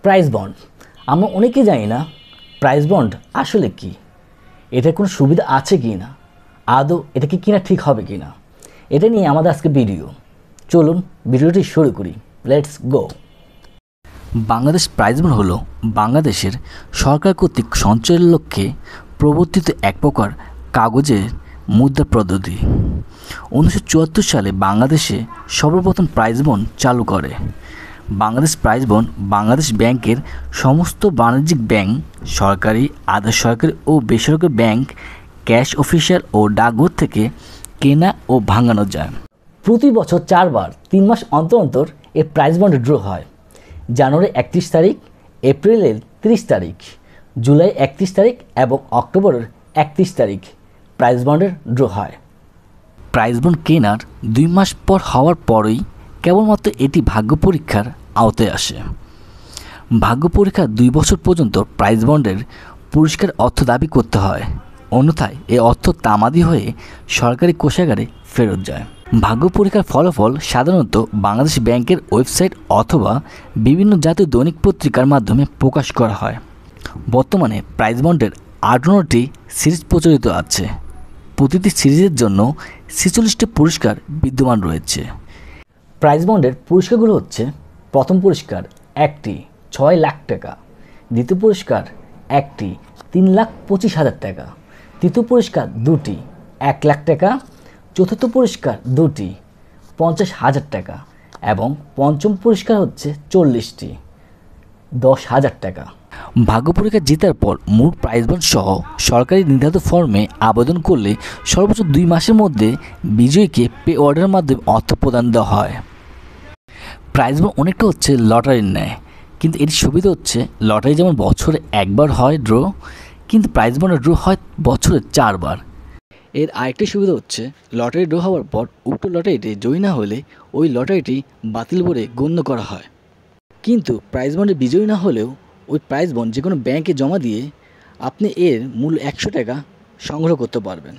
Prize bond. আমরা অনেকেই জানি না প্রাইজ বন্ড আসলে কি, এটার কোনো সুবিধা আছে কি না, আদৌ এটা কি কিনা ঠিক হবে কি না, এটা নিয়ে আমাদের আজকে ভিডিও। চলুন ভিডিওটি শুরু করি, let's go. Bangladesh prize bond হলো বাংলাদেশের সরকার কর্তৃক সঞ্চয়ের লক্ষ্যে প্রবর্তিত এক প্রকার কাগজের মুদ্রা পদ্ধতি। 1974 সালে বাংলাদেশে সর্বপ্রথম প্রাইজ বন্ড চালু করে। বাংলাদেশ প্রাইজ বন্ড বাংলাদেশ ব্যাংকের সমস্ত বাণিজ্যিক ব্যাংক, সরকারি, আধা সরকারি ও বেসরকারি ব্যাংক, ক্যাশ অফিসিয়াল ও ডাকঘর থেকে কেনা ও ভাঙানো যায়। প্রতি বছর 4 বার 3 মাস অন্তর অন্তর এই প্রাইজ বন্ড ড্র হয়। জানুয়ারি 31 তারিখ, এপ্রিলের 30 তারিখ, জুলাই 31 তারিখ এবং অক্টোবরের 31 তারিখ প্রাইজ বন্ডের ড্র হয়। প্রাইজ বন্ড কেনার 2 মাস পর হওয়ার পরেই কেবলমাত্র এটি ভাগ্য পরীক্ষার আওতায় আসে। ভাগ্য পরীক্ষার 2 বছর পর্যন্ত প্রাইজ বন্ডের পুরস্কার অর্থ দাবি করতে হয়, অন্যথায় এই অর্থ তামাদি হয়ে সরকারি কোষাগারে ফেরত যায়। ভাগ্য পরীক্ষার ফলাফল সাধারণত বাংলাদেশ ব্যাংকের ওয়েবসাইট অথবা বিভিন্ন জাতীয় দৈনিক পত্রিকার মাধ্যমে প্রকাশ করা হয়। বর্তমানে প্রাইজ বন্ডের 58টি সিরিজ প্রচলিত আছে। প্রতিটি সিরিজের জন্য 46টি পুরস্কার বিদ্যমান রয়েছে। প্রাইজ বন্ডের পুরস্কারগুলো হচ্ছে: প্রথম পুরস্কার 1টি 6 লাখ টাকা, দ্বিতীয় পুরস্কার 1টি 3,25,000 টাকা, তৃতীয় পুরস্কার 2টি 1 লাখ টাকা, চতুর্থ পুরস্কার 2টি 50,000 টাকা এবং পঞ্চম পুরস্কার হচ্ছে 40টি 10,000 টাকা। ভাগ্য পরীক্ষা জেতার পর মূল প্রাইজ বন্ড সহ সরকারি নির্ধারিত ফর্মে আবেদন করলে সর্বোচ্চ 2 মাসের মধ্যে বিজয়ীকে পে অর্ডারের মাধ্যমে অর্থ প্রদান দেওয়া হয়। প্রাইজ বন্ড অনেকটা হচ্ছে লটারির ন্যায়, কিন্তু এর সুবিধা হচ্ছে লটারি যেমন বছরে একবার হয় ড্র, কিন্তু প্রাইজ বন্ডের ড্র হয় বছরে 4 বার। এর আরেকটি সুবিধা হচ্ছে লটারি ড্র হওয়ার পর উক্ত লটারিতে জয়ী না হলে ওই লটারিটি বাতিল বলে গণ্য করা হয়। কিন্তু প্রাইজ বন্ডে বিজয়ী না হলেও ওই প্রাইজ বন্ড যে কোনো ব্যাংকে জমা দিয়ে আপনি এর মূল 100 টাকা সংগ্রহ করতে পারবেন।